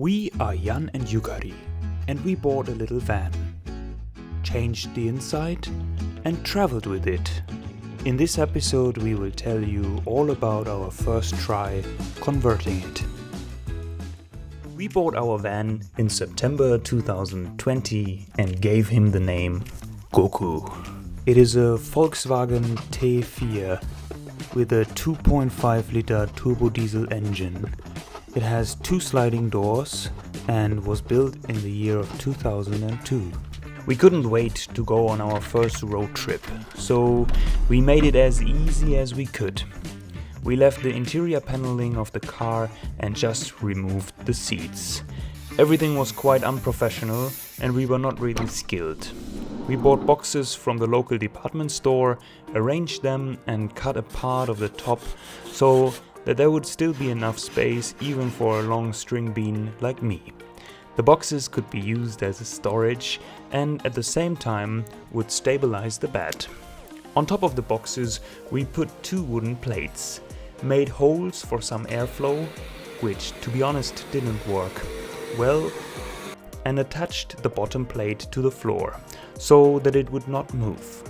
We are Jan and Yukari, and we bought a little van, changed the inside, and traveled with it. In this episode we will tell you all about our first try converting it. We bought our van in September 2020 and gave him the name Goku. It is a Volkswagen T4 with a 2.5 liter turbo diesel engine. It has 2 sliding doors and was built in the year of 2002. We couldn't wait to go on our first road trip, so we made it as easy as we could. We left the interior paneling of the car and just removed the seats. Everything was quite unprofessional and we were not really skilled. We bought boxes from the local department store, arranged them and cut a part of the top so that there would still be enough space even for a long string bean like me. The boxes could be used as a storage and at the same time would stabilize the bed. On top of the boxes we put 2 wooden plates, made holes for some airflow, which to be honest didn't work well, and attached the bottom plate to the floor so that it would not move.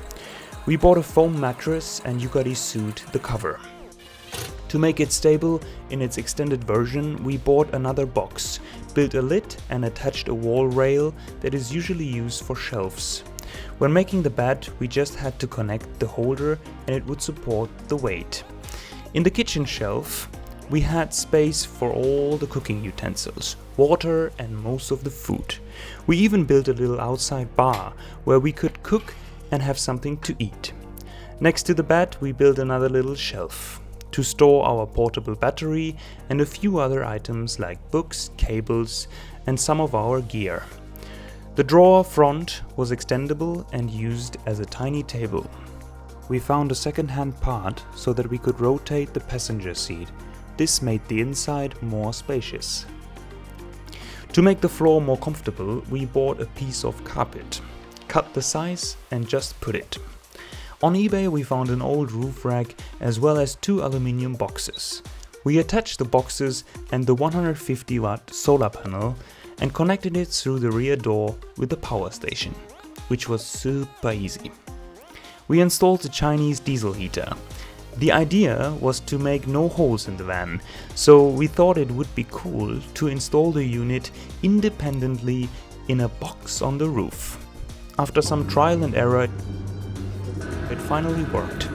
We bought a foam mattress and Yukari sewed the cover. To make it stable in its extended version, we bought another box, built a lid and attached a wall rail that is usually used for shelves. When making the bed, we just had to connect the holder and it would support the weight. In the kitchen shelf, we had space for all the cooking utensils, water and most of the food. We even built a little outside bar where we could cook and have something to eat. Next to the bed, we built another little shelf to store our portable battery and a few other items like books, cables and some of our gear. The drawer front was extendable and used as a tiny table. We found a second-hand part so that we could rotate the passenger seat. This made the inside more spacious. To make the floor more comfortable, we bought a piece of carpet, cut the size and just put it. On eBay we found an old roof rack as well as 2 aluminium boxes. We attached the boxes and the 150 watt solar panel and connected it through the rear door with the power station, which was super easy. We installed the Chinese diesel heater. The idea was to make no holes in the van, so we thought it would be cool to install the unit independently in a box on the roof. After some trial and error, it finally worked,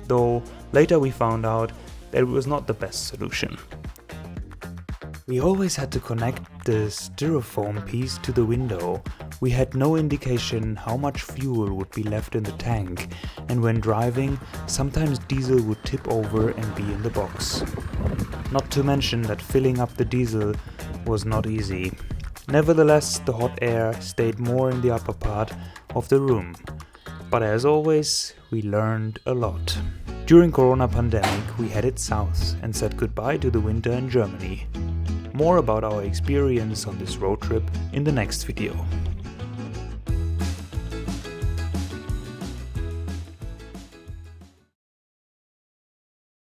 though later we found out that it was not the best solution. We always had to connect the styrofoam piece to the window. We had no indication how much fuel would be left in the tank, and when driving, sometimes diesel would tip over and be in the box. Not to mention that filling up the diesel was not easy. Nevertheless, the hot air stayed more in the upper part of the room. But as always, we learned a lot. During Corona pandemic, we headed south and said goodbye to the winter in Germany. More about our experience on this road trip in the next video.